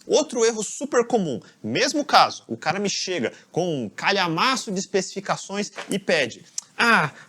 Outro erro super comum, mesmo caso, o cara me chega com um calhamaço de especificações e pede: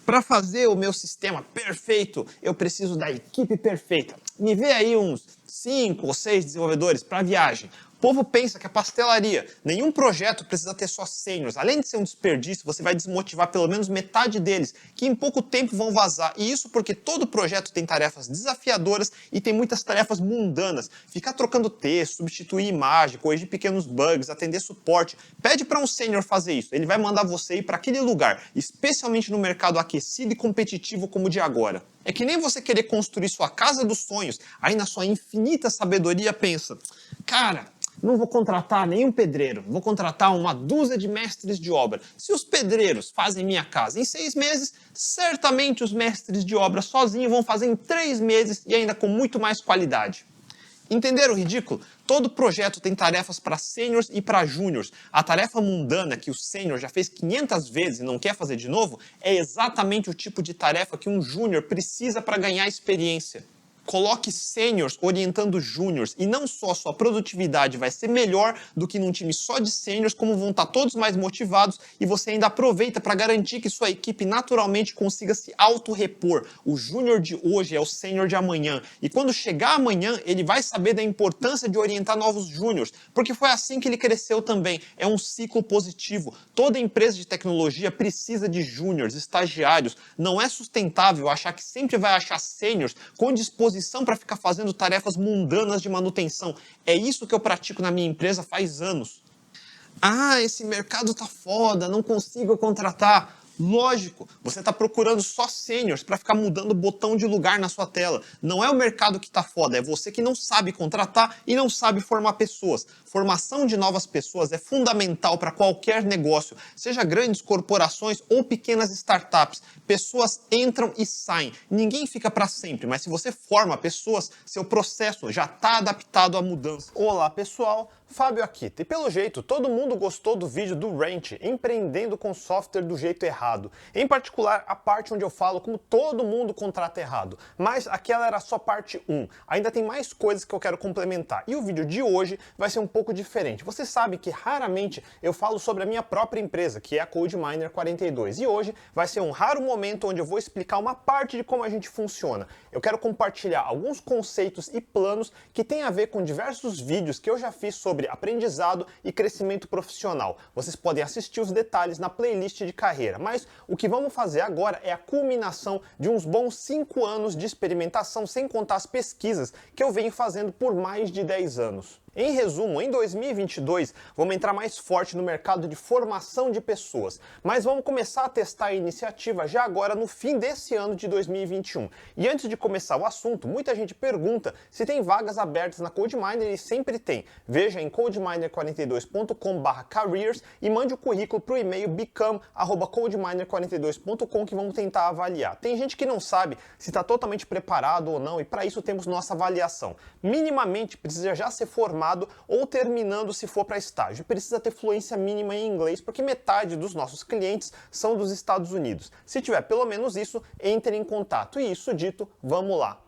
para fazer o meu sistema perfeito, eu preciso da equipe perfeita. Me vê aí uns 5 ou 6 desenvolvedores para viagem. O povo pensa que é pastelaria. Nenhum projeto precisa ter só sêniors. Além de ser um desperdício, você vai desmotivar pelo menos metade deles, que em pouco tempo vão vazar. E isso porque todo projeto tem tarefas desafiadoras e tem muitas tarefas mundanas. Ficar trocando texto, substituir imagem, corrigir pequenos bugs, atender suporte. Pede para um sênior fazer isso. Ele vai mandar você ir para aquele lugar, especialmente no mercado aquecido e competitivo como o de agora. É que nem você querer construir sua casa dos sonhos, aí na sua infinita sabedoria pensa: cara, não vou contratar nenhum pedreiro, vou contratar uma dúzia de mestres de obra. Se os pedreiros fazem minha casa em 6 meses, certamente os mestres de obra sozinhos vão fazer em 3 meses e ainda com muito mais qualidade. Entenderam o ridículo? Todo projeto tem tarefas para sêniors e para júniors. A tarefa mundana que o sênior já fez 500 vezes e não quer fazer de novo é exatamente o tipo de tarefa que um júnior precisa para ganhar experiência. Coloque sêniors orientando júniors e não só sua produtividade vai ser melhor do que num time só de sêniors, como vão estar todos mais motivados e você ainda aproveita para garantir que sua equipe naturalmente consiga se auto-repor. O júnior de hoje é o sênior de amanhã e quando chegar amanhã ele vai saber da importância de orientar novos júniors, porque foi assim que ele cresceu também. É um ciclo positivo. Toda empresa de tecnologia precisa de júniors, estagiários. Não é sustentável achar que sempre vai achar sêniors com disposição para ficar fazendo tarefas mundanas de manutenção. É isso que eu pratico na minha empresa faz anos. Esse mercado tá foda, não consigo contratar. Lógico, você está procurando só sêniors para ficar mudando o botão de lugar na sua tela. Não é o mercado que está foda, é você que não sabe contratar e não sabe formar pessoas. Formação de novas pessoas é fundamental para qualquer negócio, seja grandes corporações ou pequenas startups. Pessoas entram e saem, ninguém fica para sempre, mas se você forma pessoas, seu processo já está adaptado à mudança. Olá pessoal, Fábio aqui. E pelo jeito, todo mundo gostou do vídeo do Ranch, empreendendo com software do jeito errado. Em particular, a parte onde eu falo como todo mundo contrata errado. Mas aquela era só parte 1. Ainda tem mais coisas que eu quero complementar. E o vídeo de hoje vai ser um pouco diferente. Você sabe que raramente eu falo sobre a minha própria empresa, que é a CodeMiner 42. E hoje vai ser um raro momento onde eu vou explicar uma parte de como a gente funciona. Eu quero compartilhar alguns conceitos e planos que têm a ver com diversos vídeos que eu já fiz sobre aprendizado e crescimento profissional. Vocês podem assistir os detalhes na playlist de carreira, mas o que vamos fazer agora é a culminação de uns bons 5 anos de experimentação, sem contar as pesquisas que eu venho fazendo por mais de 10 anos. Em resumo, em 2022, vamos entrar mais forte no mercado de formação de pessoas, mas vamos começar a testar a iniciativa já agora no fim desse ano de 2021. E antes de começar o assunto, muita gente pergunta se tem vagas abertas na CodeMiner e sempre tem. Veja em codeminer42.com/careers e mande o currículo para o e-mail become@codeminer42.com que vamos tentar avaliar. Tem gente que não sabe se está totalmente preparado ou não e para isso temos nossa avaliação. Minimamente precisa já ser formado ou terminando se for para estágio. Precisa ter fluência mínima em inglês, porque metade dos nossos clientes são dos Estados Unidos. Se tiver pelo menos isso, entre em contato. E isso dito, vamos lá.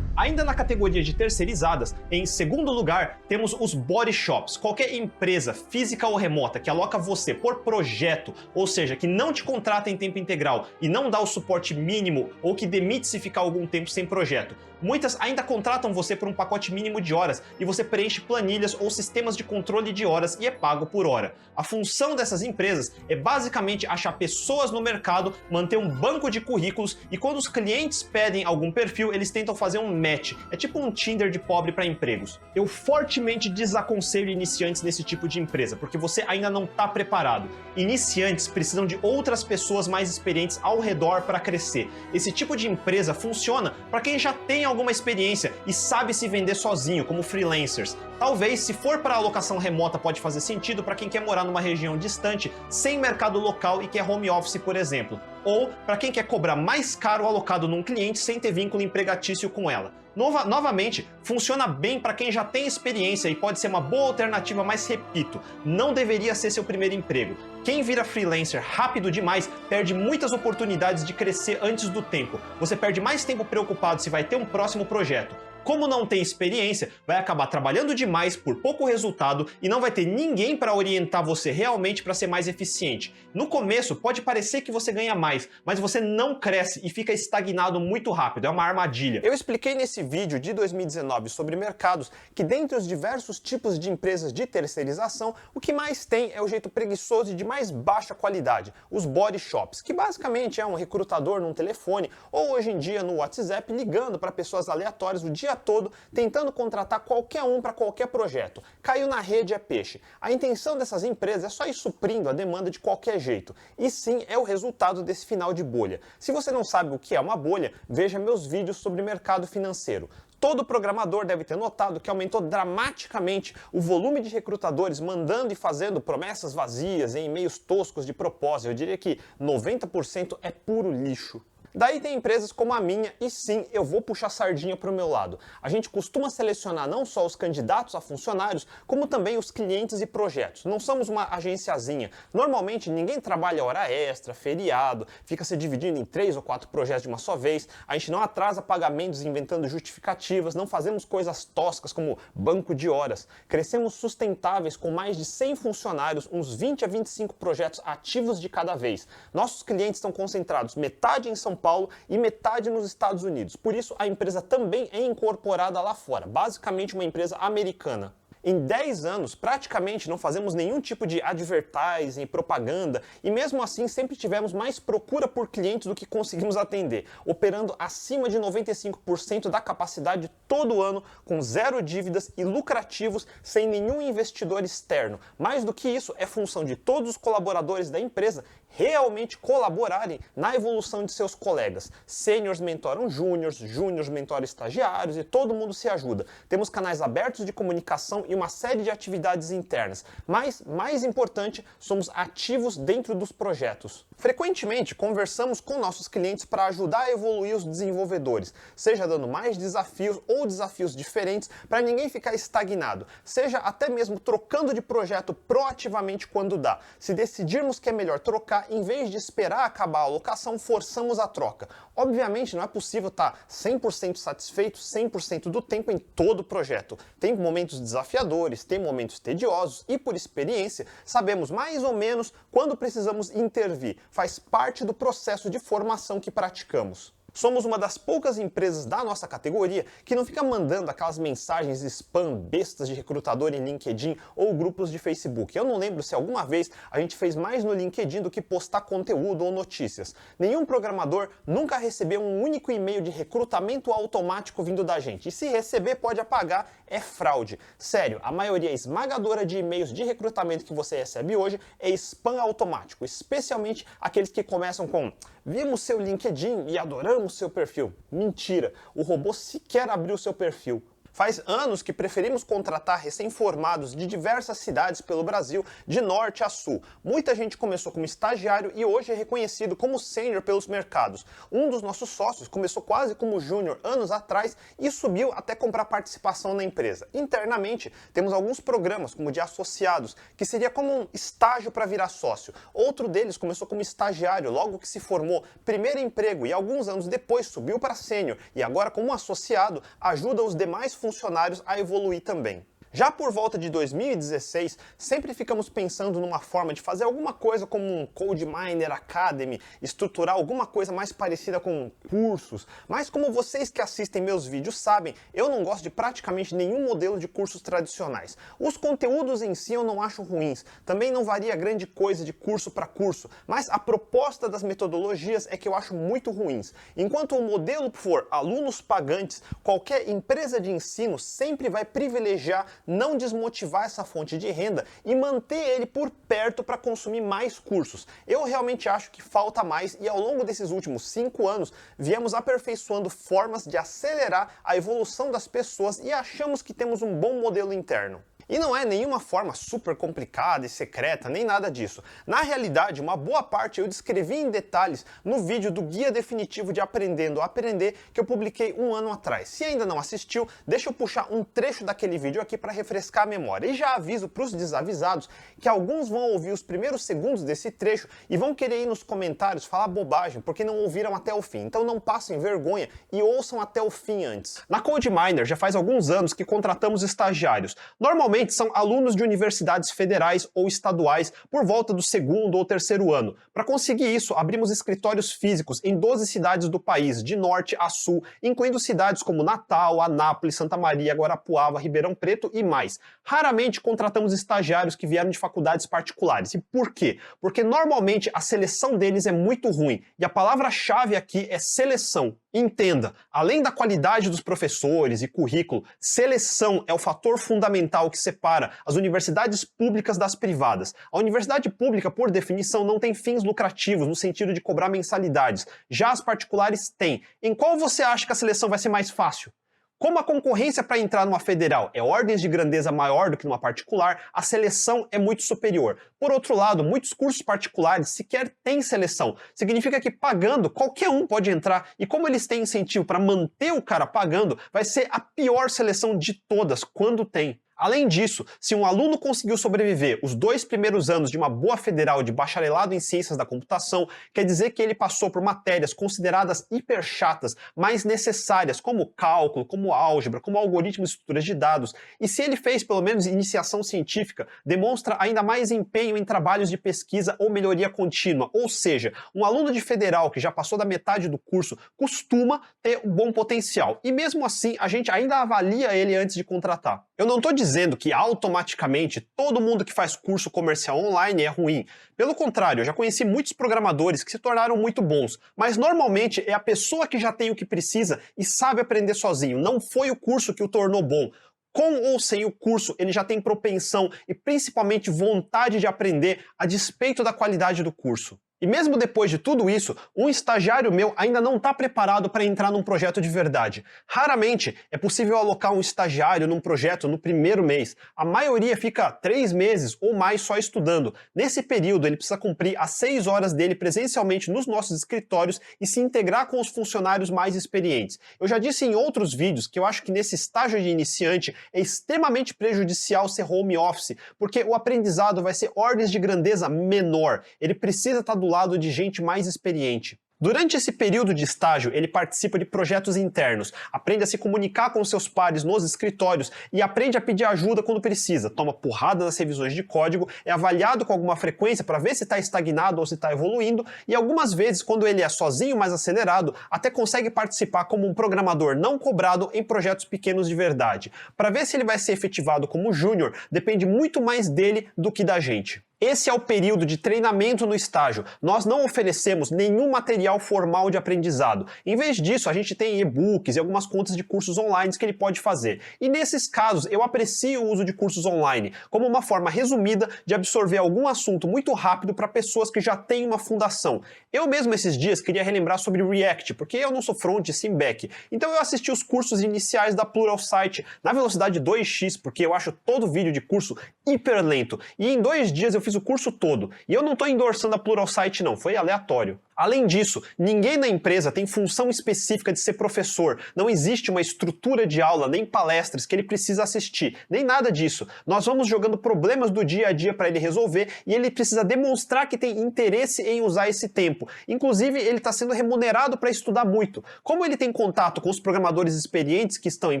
Ainda na categoria de terceirizadas, em segundo lugar, temos os body shops. Qualquer empresa, física ou remota, que aloca você por projeto, ou seja, que não te contrata em tempo integral e não dá o suporte mínimo ou que demite se ficar algum tempo sem projeto. Muitas ainda contratam você por um pacote mínimo de horas e você preenche planilhas ou sistemas de controle de horas e é pago por hora. A função dessas empresas é basicamente achar pessoas no mercado, manter um banco de currículos e quando os clientes pedem algum perfil, eles tentam fazer um match. É tipo um Tinder de pobre para empregos. Eu fortemente desaconselho iniciantes nesse tipo de empresa, porque você ainda não está preparado. Iniciantes precisam de outras pessoas mais experientes ao redor para crescer. Esse tipo de empresa funciona para quem já tem alguma experiência e sabe se vender sozinho, como freelancers. Talvez, se for para alocação remota, pode fazer sentido para quem quer morar numa região distante, sem mercado local e quer home office, por exemplo. ou para quem quer cobrar mais caro alocado num cliente sem ter vínculo empregatício com ela. Novamente, funciona bem para quem já tem experiência e pode ser uma boa alternativa, mas repito, não deveria ser seu primeiro emprego. Quem vira freelancer rápido demais perde muitas oportunidades de crescer antes do tempo. Você perde mais tempo preocupado se vai ter um próximo projeto. Como não tem experiência, vai acabar trabalhando demais por pouco resultado e não vai ter ninguém para orientar você realmente para ser mais eficiente. No começo pode parecer que você ganha mais, mas você não cresce e fica estagnado muito rápido, é uma armadilha. Eu expliquei nesse vídeo de 2019 sobre mercados que dentre os diversos tipos de empresas de terceirização, o que mais tem é o jeito preguiçoso e de mais baixa qualidade, os body shops, que basicamente é um recrutador num telefone ou hoje em dia no WhatsApp ligando para pessoas aleatórias o dia todo tentando contratar qualquer um para qualquer projeto. Caiu na rede é peixe. A intenção dessas empresas é só ir suprindo a demanda de qualquer jeito. E sim, é o resultado desse final de bolha. Se você não sabe o que é uma bolha, veja meus vídeos sobre mercado financeiro. Todo programador deve ter notado que aumentou dramaticamente o volume de recrutadores mandando e fazendo promessas vazias em e-mails toscos de propósito. Eu diria que 90% é puro lixo. Daí tem empresas como a minha, e sim, eu vou puxar sardinha para o meu lado. A gente costuma selecionar não só os candidatos a funcionários, como também os clientes e projetos. Não somos uma agenciazinha. Normalmente ninguém trabalha hora extra, feriado, fica se dividindo em 3 ou 4 projetos de uma só vez. A gente não atrasa pagamentos inventando justificativas, não fazemos coisas toscas como banco de horas. Crescemos sustentáveis com mais de 100 funcionários, uns 20 a 25 projetos ativos de cada vez. Nossos clientes estão concentrados metade em São Paulo e metade nos Estados Unidos. Por isso, a empresa também é incorporada lá fora, basicamente uma empresa americana. Em 10 anos, praticamente não fazemos nenhum tipo de advertising, propaganda, e mesmo assim sempre tivemos mais procura por clientes do que conseguimos atender, operando acima de 95% da capacidade todo ano, com zero dívidas e lucrativos, sem nenhum investidor externo. Mais do que isso, é função de todos os colaboradores da empresa realmente colaborarem na evolução de seus colegas. Sêniors mentoram júniors, júniors mentoram estagiários e todo mundo se ajuda. Temos canais abertos de comunicação e uma série de atividades internas. Mas, mais importante, somos ativos dentro dos projetos. Frequentemente, conversamos com nossos clientes para ajudar a evoluir os desenvolvedores, seja dando mais desafios ou desafios diferentes para ninguém ficar estagnado, seja até mesmo trocando de projeto proativamente quando dá. Se decidirmos que é melhor trocar, em vez de esperar acabar a alocação, forçamos a troca. Obviamente, não é possível estar 100% satisfeito 100% do tempo em todo o projeto. Tem momentos desafiadores, tem momentos tediosos e, por experiência, sabemos mais ou menos quando precisamos intervir. Faz parte do processo de formação que praticamos. Somos uma das poucas empresas da nossa categoria que não fica mandando aquelas mensagens spam bestas de recrutador em LinkedIn ou grupos de Facebook. Eu não lembro se alguma vez a gente fez mais no LinkedIn do que postar conteúdo ou notícias. Nenhum programador nunca recebeu um único e-mail de recrutamento automático vindo da gente. E se receber, pode apagar, é fraude. Sério, a maioria esmagadora de e-mails de recrutamento que você recebe hoje é spam automático, especialmente aqueles que começam com "vimos seu LinkedIn e adoramos seu perfil". Mentira, o robô sequer abriu seu perfil. Faz anos que preferimos contratar recém-formados de diversas cidades pelo Brasil, de norte a sul. Muita gente começou como estagiário e hoje é reconhecido como sênior pelos mercados. Um dos nossos sócios começou quase como júnior anos atrás e subiu até comprar participação na empresa. Internamente, temos alguns programas, como de associados, que seria como um estágio para virar sócio. Outro deles começou como estagiário, logo que se formou, primeiro emprego, e alguns anos depois subiu para sênior e agora, como associado, ajuda os demais funcionários a evoluir também. Já por volta de 2016, sempre ficamos pensando numa forma de fazer alguma coisa como um CodeMiner Academy, estruturar alguma coisa mais parecida com cursos, mas como vocês que assistem meus vídeos sabem, eu não gosto de praticamente nenhum modelo de cursos tradicionais. Os conteúdos em si eu não acho ruins, também não varia grande coisa de curso para curso, mas a proposta das metodologias é que eu acho muito ruins. Enquanto o modelo for alunos pagantes, qualquer empresa de ensino sempre vai privilegiar não desmotivar essa fonte de renda e manter ele por perto para consumir mais cursos. Eu realmente acho que falta mais e ao longo desses últimos 5 anos viemos aperfeiçoando formas de acelerar a evolução das pessoas e achamos que temos um bom modelo interno. E não é nenhuma forma super complicada e secreta, nem nada disso. Na realidade, uma boa parte eu descrevi em detalhes no vídeo do Guia Definitivo de Aprendendo a Aprender que eu publiquei um ano atrás. Se ainda não assistiu, deixa eu puxar um trecho daquele vídeo aqui para refrescar a memória. E já aviso para os desavisados que alguns vão ouvir os primeiros segundos desse trecho e vão querer ir nos comentários falar bobagem porque não ouviram até o fim. Então não passem vergonha e ouçam até o fim antes. Na CodeMiner já faz alguns anos que contratamos estagiários. Normalmente são alunos de universidades federais ou estaduais por volta do segundo ou terceiro ano. Para conseguir isso, abrimos escritórios físicos em 12 cidades do país, de norte a sul, incluindo cidades como Natal, Anápolis, Santa Maria, Guarapuava, Ribeirão Preto e mais. Raramente contratamos estagiários que vieram de faculdades particulares. E por quê? Porque normalmente a seleção deles é muito ruim. E a palavra-chave aqui é seleção. Entenda, além da qualidade dos professores e currículo, seleção é o fator fundamental que separa as universidades públicas das privadas. A universidade pública, por definição, não tem fins lucrativos no sentido de cobrar mensalidades. Já as particulares têm. Em qual você acha que a seleção vai ser mais fácil? Como a concorrência para entrar numa federal é ordens de grandeza maior do que numa particular, a seleção é muito superior. Por outro lado, muitos cursos particulares sequer têm seleção. Significa que pagando, qualquer um pode entrar, e como eles têm incentivo para manter o cara pagando, vai ser a pior seleção de todas, quando tem. Além disso, se um aluno conseguiu sobreviver os 2 primeiros anos de uma boa federal de bacharelado em ciências da computação, quer dizer que ele passou por matérias consideradas hiper chatas, mas necessárias, como cálculo, como álgebra, como algoritmos e estruturas de dados. E se ele fez pelo menos iniciação científica, demonstra ainda mais empenho em trabalhos de pesquisa ou melhoria contínua. Ou seja, um aluno de federal que já passou da metade do curso costuma ter um bom potencial. E mesmo assim, a gente ainda avalia ele antes de contratar. Eu não estou dizendo que automaticamente todo mundo que faz curso comercial online é ruim. Pelo contrário, eu já conheci muitos programadores que se tornaram muito bons, mas normalmente é a pessoa que já tem o que precisa e sabe aprender sozinho, não foi o curso que o tornou bom. Com ou sem o curso, ele já tem propensão e principalmente vontade de aprender a despeito da qualidade do curso. E mesmo depois de tudo isso, um estagiário meu ainda não está preparado para entrar num projeto de verdade. Raramente é possível alocar um estagiário num projeto no primeiro mês. A maioria fica 3 meses ou mais só estudando. Nesse período, ele precisa cumprir as 6 horas dele presencialmente nos nossos escritórios e se integrar com os funcionários mais experientes. Eu já disse em outros vídeos que eu acho que nesse estágio de iniciante é extremamente prejudicial ser home office, porque o aprendizado vai ser ordens de grandeza menor. Ele precisa estar do lado de gente mais experiente. Durante esse período de estágio, ele participa de projetos internos, aprende a se comunicar com seus pares nos escritórios e aprende a pedir ajuda quando precisa, toma porrada nas revisões de código, é avaliado com alguma frequência para ver se está estagnado ou se está evoluindo e algumas vezes, quando ele é sozinho mais acelerado, até consegue participar como um programador não cobrado em projetos pequenos de verdade. Para ver se ele vai ser efetivado como júnior, depende muito mais dele do que da gente. Esse é o período de treinamento no estágio. Nós não oferecemos nenhum material formal de aprendizado. Em vez disso, a gente tem e-books e algumas contas de cursos online que ele pode fazer. E nesses casos, eu aprecio o uso de cursos online como uma forma resumida de absorver algum assunto muito rápido para pessoas que já têm uma fundação. Eu mesmo esses dias queria relembrar sobre React, porque eu não sou front e sim back. Então eu assisti os cursos iniciais da Pluralsight na velocidade 2x, porque eu acho todo vídeo de curso hiper lento. E em 2 dias eu fiz o curso todo. E eu não estou endossando a Pluralsight não, foi aleatório. Além disso, ninguém na empresa tem função específica de ser professor. Não existe uma estrutura de aula, nem palestras que ele precisa assistir, nem nada disso. Nós vamos jogando problemas do dia a dia para ele resolver e ele precisa demonstrar que tem interesse em usar esse tempo. Inclusive, ele está sendo remunerado para estudar muito. Como ele tem contato com os programadores experientes que estão em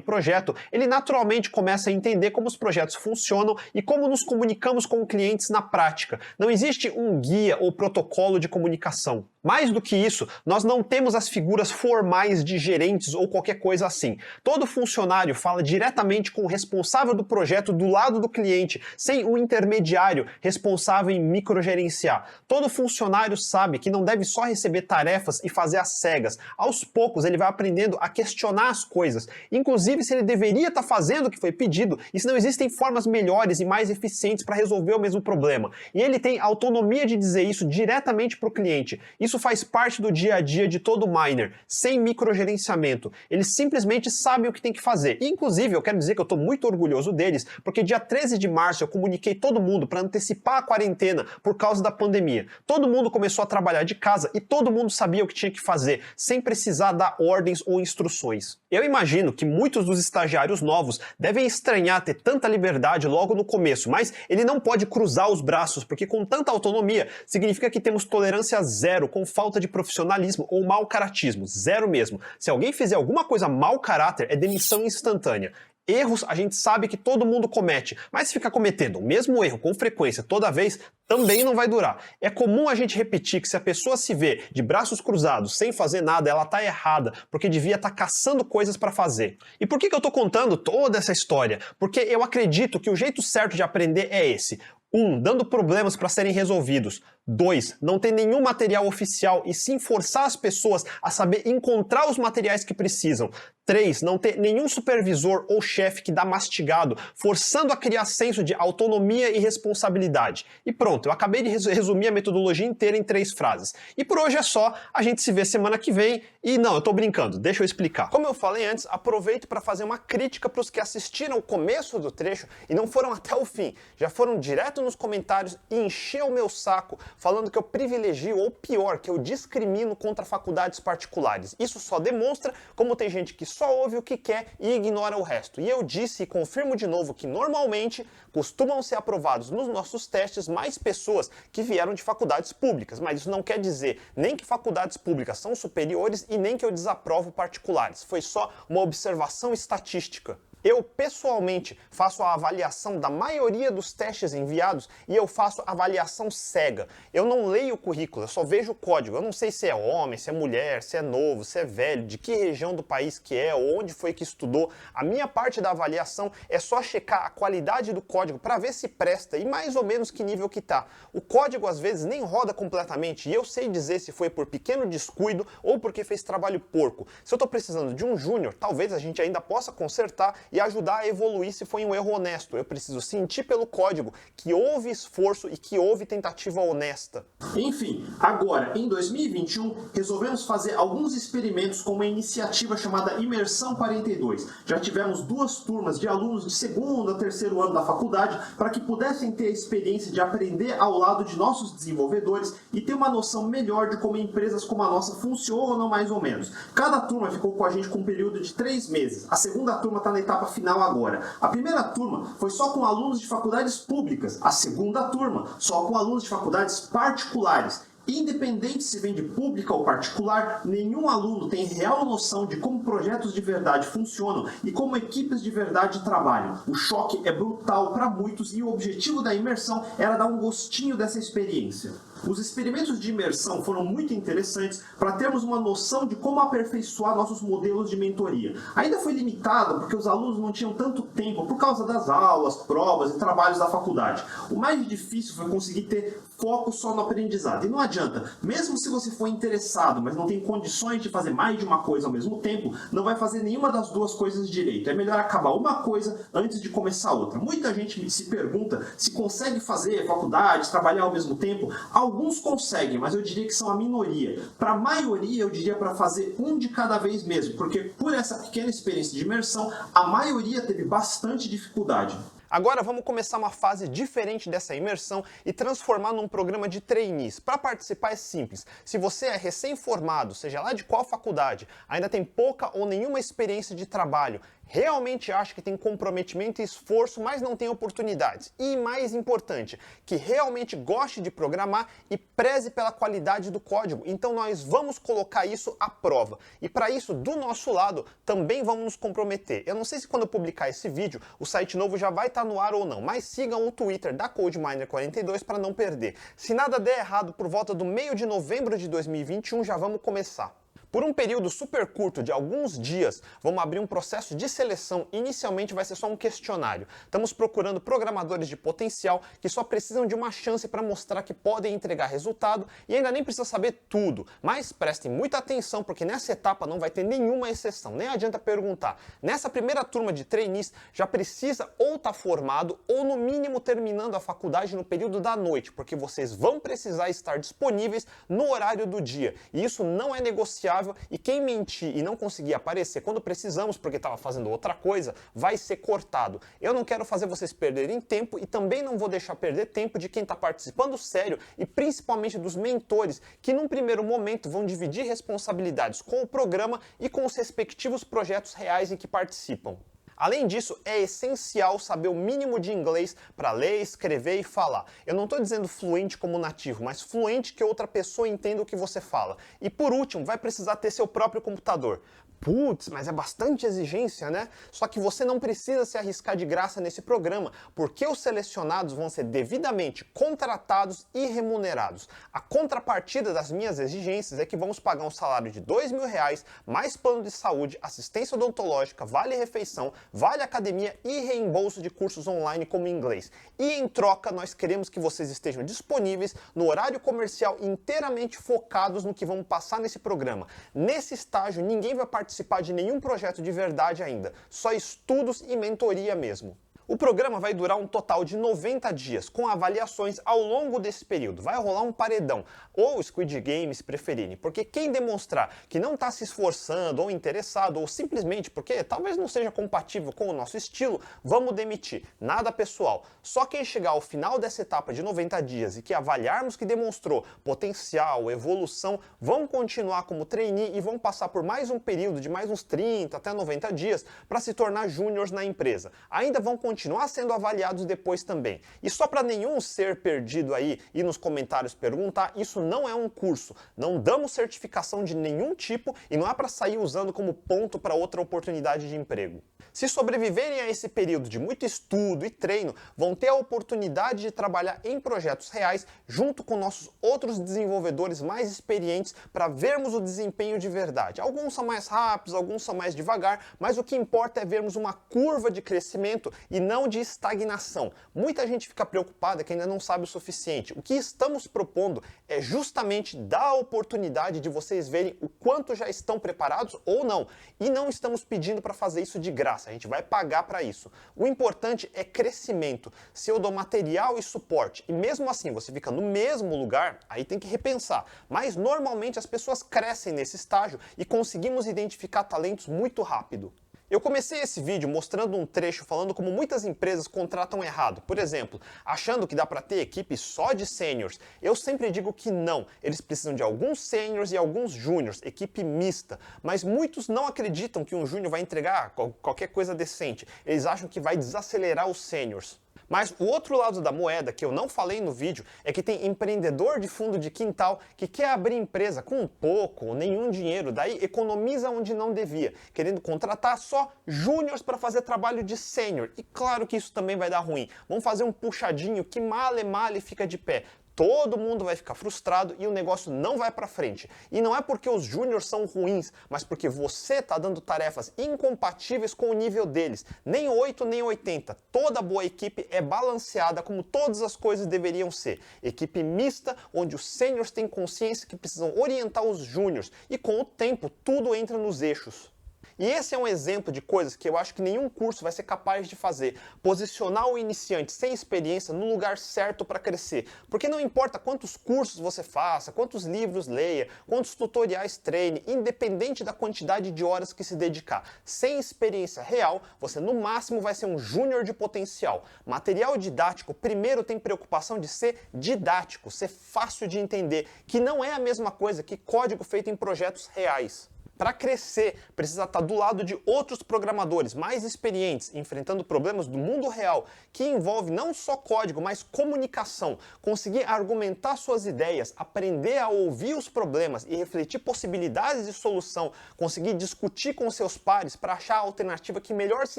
projeto, ele naturalmente começa a entender como os projetos funcionam e como nos comunicamos com clientes na prática. Não existe um guia ou protocolo de comunicação. Mais do que isso, nós não temos as figuras formais de gerentes ou qualquer coisa assim. Todo funcionário fala diretamente com o responsável do projeto do lado do cliente, sem um intermediário responsável em microgerenciar. Todo funcionário sabe que não deve só receber tarefas e fazer às cegas. Aos poucos ele vai aprendendo a questionar as coisas, inclusive se ele deveria estar fazendo o que foi pedido e se não existem formas melhores e mais eficientes para resolver o mesmo problema. E ele tem autonomia de dizer isso diretamente para o cliente. Isso faz parte do dia a dia de todo miner, sem microgerenciamento. Eles simplesmente sabem o que tem que fazer. E, inclusive, eu quero dizer que eu estou muito orgulhoso deles, porque dia 13 de março eu comuniquei todo mundo para antecipar a quarentena por causa da pandemia. Todo mundo começou a trabalhar de casa e todo mundo sabia o que tinha que fazer, sem precisar dar ordens ou instruções. Eu imagino que muitos dos estagiários novos devem estranhar ter tanta liberdade logo no começo, mas ele não pode cruzar os braços, porque com tanta autonomia significa que temos tolerância zero com falta de profissionalismo ou mau caratismo, zero mesmo. Se alguém fizer alguma coisa mau caráter, é demissão instantânea. Erros a gente sabe que todo mundo comete, mas se ficar cometendo o mesmo erro com frequência toda vez, também não vai durar. É comum a gente repetir que se a pessoa se vê de braços cruzados, sem fazer nada, ela tá errada, porque devia estar caçando coisas para fazer. E por que eu tô contando toda essa história? Porque eu acredito que o jeito certo de aprender é esse. 1. Dando problemas para serem resolvidos. 2. Não ter nenhum material oficial e sim forçar as pessoas a saber encontrar os materiais que precisam. 3. Não ter nenhum supervisor ou chefe que dá mastigado, forçando a criar senso de autonomia e responsabilidade. E pronto, eu acabei de resumir a metodologia inteira em 3 frases. E por hoje é só, a gente se vê semana que vem. E não, eu tô brincando, deixa eu explicar. Como eu falei antes, aproveito para fazer uma crítica para os que assistiram o começo do trecho e não foram até o fim. Já foram direto nos comentários e encheu o meu saco falando que eu privilegio, ou pior, que eu discrimino contra faculdades particulares. Isso só demonstra como tem gente que só ouve o que quer e ignora o resto. E eu disse e confirmo de novo que normalmente costumam ser aprovados nos nossos testes mais pessoas que vieram de faculdades públicas, mas isso não quer dizer nem que faculdades públicas são superiores e nem que eu desaprovo particulares. Foi só uma observação estatística. Eu, pessoalmente, faço a avaliação da maioria dos testes enviados e eu faço avaliação cega. Eu não leio o currículo, eu só vejo o código. Eu não sei se é homem, se é mulher, se é novo, se é velho, de que região do país que é, ou onde foi que estudou. A minha parte da avaliação é só checar a qualidade do código para ver se presta e mais ou menos que nível que tá. O código, às vezes, nem roda completamente e eu sei dizer se foi por pequeno descuido ou porque fez trabalho porco. Se eu estou precisando de um júnior, talvez a gente ainda possa consertar e ajudar a evoluir se foi um erro honesto. Eu preciso sentir pelo código que houve esforço e que houve tentativa honesta. Enfim, agora, em 2021, resolvemos fazer alguns experimentos com uma iniciativa chamada Imersão 42. Já tivemos 2 turmas de alunos de segundo a terceiro ano da faculdade para que pudessem ter a experiência de aprender ao lado de nossos desenvolvedores e ter uma noção melhor de como empresas como a nossa funcionam mais ou menos. Cada turma ficou com a gente com um período de 3 meses. A segunda turma está na etapa final agora. A primeira turma foi só com alunos de faculdades públicas. A segunda turma só com alunos de faculdades particulares. Independente se vem de pública ou particular, nenhum aluno tem real noção de como projetos de verdade funcionam e como equipes de verdade trabalham. O choque é brutal para muitos e o objetivo da imersão era dar um gostinho dessa experiência. Os experimentos de imersão foram muito interessantes para termos uma noção de como aperfeiçoar nossos modelos de mentoria. Ainda foi limitado porque os alunos não tinham tanto tempo por causa das aulas, provas e trabalhos da faculdade. O mais difícil foi conseguir ter foco só no aprendizado. E não adianta, mesmo se você for interessado, mas não tem condições de fazer mais de uma coisa ao mesmo tempo, não vai fazer nenhuma das 2 coisas direito. É melhor acabar uma coisa antes de começar outra. Muita gente se pergunta se consegue fazer faculdade, trabalhar ao mesmo tempo. Alguns conseguem, mas eu diria que são a minoria. Para a maioria, eu diria para fazer um de cada vez mesmo, porque por essa pequena experiência de imersão, a maioria teve bastante dificuldade. Agora vamos começar uma fase diferente dessa imersão e transformar num programa de trainees. Para participar é simples. Se você é recém-formado, seja lá de qual faculdade, ainda tem pouca ou nenhuma experiência de trabalho, realmente acha que tem comprometimento e esforço, mas não tem oportunidades. E mais importante, que realmente goste de programar e preze pela qualidade do código. Então nós vamos colocar isso à prova. E para isso, do nosso lado, também vamos nos comprometer. Eu não sei se quando eu publicar esse vídeo, o site novo já vai estar no ar ou não, mas sigam o Twitter da CodeMiner42 para não perder. Se nada der errado, por volta do meio de novembro de 2021, já vamos começar. Por um período super curto de alguns dias, vamos abrir um processo de seleção. Inicialmente vai ser só um questionário. Estamos procurando programadores de potencial que só precisam de uma chance para mostrar que podem entregar resultado e ainda nem precisa saber tudo. Mas prestem muita atenção porque nessa etapa não vai ter nenhuma exceção, nem adianta perguntar. Nessa primeira turma de trainees já precisa ou estar formado ou no mínimo terminando a faculdade no período da noite, porque vocês vão precisar estar disponíveis no horário do dia. E isso não é negociável e quem mentir e não conseguir aparecer quando precisamos porque estava fazendo outra coisa, vai ser cortado. Eu não quero fazer vocês perderem tempo e também não vou deixar perder tempo de quem está participando sério e principalmente dos mentores que num primeiro momento vão dividir responsabilidades com o programa e com os respectivos projetos reais em que participam. Além disso, é essencial saber o mínimo de inglês para ler, escrever e falar. Eu não estou dizendo fluente como nativo, mas fluente que outra pessoa entenda o que você fala. E por último, vai precisar ter seu próprio computador. Putz, mas é bastante exigência, né? Só que você não precisa se arriscar de graça nesse programa, porque os selecionados vão ser devidamente contratados e remunerados. A contrapartida das minhas exigências é que vamos pagar um salário de R$2.000, mais plano de saúde, assistência odontológica, vale-refeição, vale academia e reembolso de cursos online como inglês. E em troca, nós queremos que vocês estejam disponíveis no horário comercial inteiramente focados no que vamos passar nesse programa. Nesse estágio, ninguém vai participar de nenhum projeto de verdade ainda, só estudos e mentoria mesmo. O programa vai durar um total de 90 dias, com avaliações ao longo desse período. Vai rolar um paredão, ou Squid Game se preferirem, porque quem demonstrar que não está se esforçando ou interessado, ou simplesmente porque talvez não seja compatível com o nosso estilo, vamos demitir. Nada pessoal. Só quem chegar ao final dessa etapa de 90 dias e que avaliarmos que demonstrou potencial, evolução, vão continuar como trainee e vão passar por mais um período de mais uns 30 até 90 dias para se tornar júniors na empresa. Ainda vão continuar sendo avaliados depois também. E só para nenhum ser perdido aí e nos comentários perguntar, isso não é um curso. Não damos certificação de nenhum tipo e não é para sair usando como ponto para outra oportunidade de emprego. Se sobreviverem a esse período de muito estudo e treino, vão ter a oportunidade de trabalhar em projetos reais junto com nossos outros desenvolvedores mais experientes para vermos o desempenho de verdade. Alguns são mais rápidos, alguns são mais devagar, mas o que importa é vermos uma curva de crescimento e não de estagnação. Muita gente fica preocupada que ainda não sabe o suficiente. O que estamos propondo é justamente dar a oportunidade de vocês verem o quanto já estão preparados ou não. E não estamos pedindo para fazer isso de graça, a gente vai pagar para isso. O importante é crescimento. Se eu dou material e suporte e mesmo assim você fica no mesmo lugar, aí tem que repensar. Mas normalmente as pessoas crescem nesse estágio e conseguimos identificar talentos muito rápido. Eu comecei esse vídeo mostrando um trecho falando como muitas empresas contratam errado. Por exemplo, achando que dá para ter equipe só de sêniors. Eu sempre digo que não. Eles precisam de alguns sêniors e alguns júniors, equipe mista. Mas muitos não acreditam que um júnior vai entregar qualquer coisa decente. Eles acham que vai desacelerar os sêniors. Mas o outro lado da moeda, que eu não falei no vídeo, é que tem empreendedor de fundo de quintal que quer abrir empresa com pouco ou nenhum dinheiro, daí economiza onde não devia, querendo contratar só júniors para fazer trabalho de sênior. E claro que isso também vai dar ruim. Vamos fazer um puxadinho que male fica de pé. Todo mundo vai ficar frustrado e o negócio não vai para frente. E não é porque os júniors são ruins, mas porque você está dando tarefas incompatíveis com o nível deles. Nem 8, nem 80. Toda boa equipe é balanceada como todas as coisas deveriam ser. Equipe mista, onde os sêniors têm consciência que precisam orientar os júniors. E com o tempo, tudo entra nos eixos. E esse é um exemplo de coisas que eu acho que nenhum curso vai ser capaz de fazer. Posicionar o iniciante sem experiência no lugar certo para crescer. Porque não importa quantos cursos você faça, quantos livros leia, quantos tutoriais treine, independente da quantidade de horas que se dedicar. Sem experiência real, você no máximo vai ser um júnior de potencial. Material didático primeiro tem preocupação de ser didático, ser fácil de entender, que não é a mesma coisa que código feito em projetos reais. Para crescer, precisa estar do lado de outros programadores mais experientes, enfrentando problemas do mundo real, que envolve não só código, mas comunicação, conseguir argumentar suas ideias, aprender a ouvir os problemas e refletir possibilidades de solução, conseguir discutir com seus pares para achar a alternativa que melhor se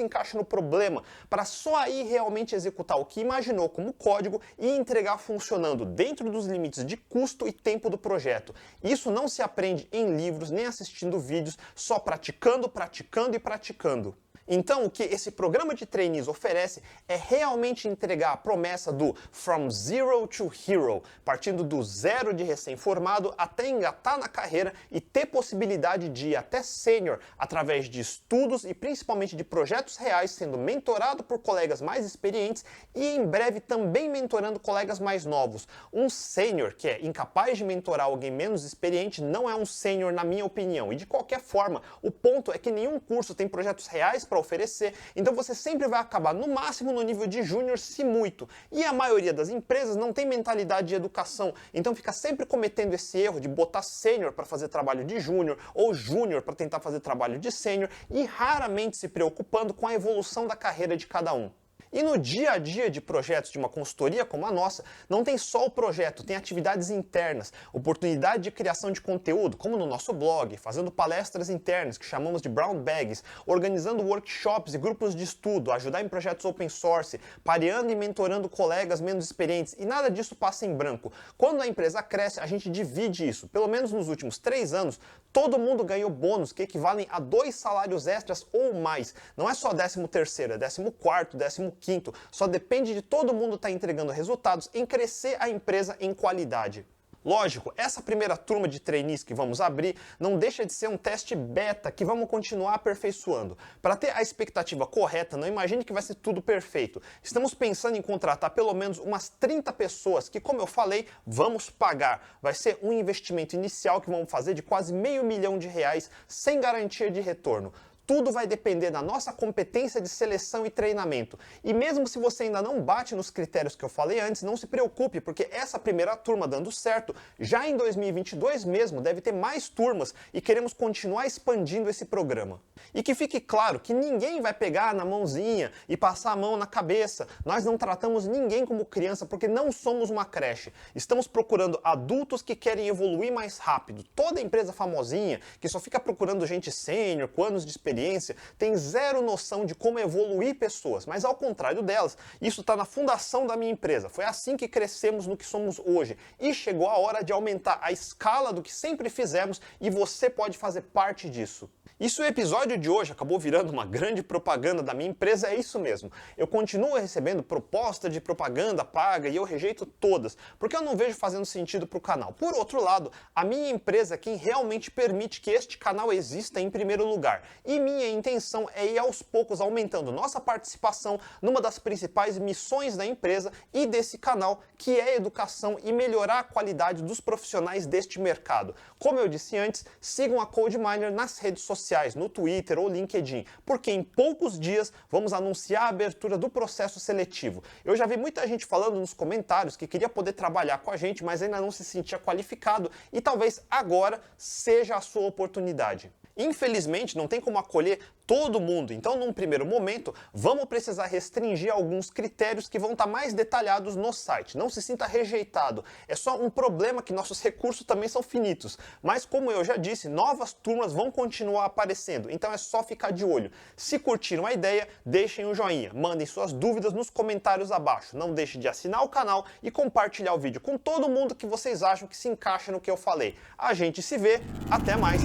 encaixa no problema, para só aí realmente executar o que imaginou como código e entregar funcionando dentro dos limites de custo e tempo do projeto. Isso não se aprende em livros nem assistindo vídeos, só praticando, praticando e praticando. Então, o que esse programa de trainees oferece é realmente entregar a promessa do From Zero to Hero, partindo do zero de recém-formado até engatar na carreira e ter possibilidade de ir até sênior através de estudos e principalmente de projetos reais, sendo mentorado por colegas mais experientes e em breve também mentorando colegas mais novos. Um sênior que é incapaz de mentorar alguém menos experiente não é um sênior, na minha opinião. E de qualquer forma, o ponto é que nenhum curso tem projetos reais para oferecer, então você sempre vai acabar no máximo no nível de júnior, se muito. E a maioria das empresas não tem mentalidade de educação, então fica sempre cometendo esse erro de botar sênior para fazer trabalho de júnior ou júnior para tentar fazer trabalho de sênior e raramente se preocupando com a evolução da carreira de cada um. E no dia a dia de projetos de uma consultoria como a nossa, não tem só o projeto, tem atividades internas, oportunidade de criação de conteúdo, como no nosso blog, fazendo palestras internas, que chamamos de brown bags, organizando workshops e grupos de estudo, ajudar em projetos open source, pareando e mentorando colegas menos experientes, e nada disso passa em branco. Quando a empresa cresce, a gente divide isso. Pelo menos nos últimos 3 anos, todo mundo ganhou bônus que equivalem a 2 salários extras ou mais. Não é só 13º, é 14º, 15º. Só depende de todo mundo estar entregando resultados em crescer a empresa em qualidade. Lógico, essa primeira turma de trainees que vamos abrir não deixa de ser um teste beta que vamos continuar aperfeiçoando. Para ter a expectativa correta, não imagine que vai ser tudo perfeito. Estamos pensando em contratar pelo menos umas 30 pessoas que, como eu falei, vamos pagar. Vai ser um investimento inicial que vamos fazer de quase R$500 mil sem garantia de retorno. Tudo vai depender da nossa competência de seleção e treinamento. E mesmo se você ainda não bate nos critérios que eu falei antes, não se preocupe, porque essa primeira turma dando certo, já em 2022 mesmo, deve ter mais turmas e queremos continuar expandindo esse programa. E que fique claro que ninguém vai pegar na mãozinha e passar a mão na cabeça. Nós não tratamos ninguém como criança porque não somos uma creche. Estamos procurando adultos que querem evoluir mais rápido. Toda empresa famosinha, que só fica procurando gente sênior, com anos de experiência, tem zero noção de como evoluir pessoas, mas ao contrário delas, isso está na fundação da minha empresa. Foi assim que crescemos no que somos hoje e chegou a hora de aumentar a escala do que sempre fizemos e você pode fazer parte disso. E se o episódio de hoje acabou virando uma grande propaganda da minha empresa, é isso mesmo. Eu continuo recebendo proposta de propaganda paga e eu rejeito todas, porque eu não vejo fazendo sentido para o canal. Por outro lado, a minha empresa é quem realmente permite que este canal exista em primeiro lugar. E minha intenção é ir aos poucos aumentando nossa participação numa das principais missões da empresa e desse canal, que é a educação e melhorar a qualidade dos profissionais deste mercado. Como eu disse antes, sigam a CodeMiner nas redes sociais, no Twitter ou LinkedIn, porque em poucos dias vamos anunciar a abertura do processo seletivo. Eu já vi muita gente falando nos comentários que queria poder trabalhar com a gente, mas ainda não se sentia qualificado e talvez agora seja a sua oportunidade. Infelizmente, não tem como acolher todo mundo, então num primeiro momento vamos precisar restringir alguns critérios que vão estar mais detalhados no site. Não se sinta rejeitado, é só um problema que nossos recursos também são finitos, mas como eu já disse, novas turmas vão continuar aparecendo, então é só ficar de olho. Se curtiram a ideia, deixem um joinha, mandem suas dúvidas nos comentários abaixo, não deixe de assinar o canal e compartilhar o vídeo com todo mundo que vocês acham que se encaixa no que eu falei. A gente se vê, até mais!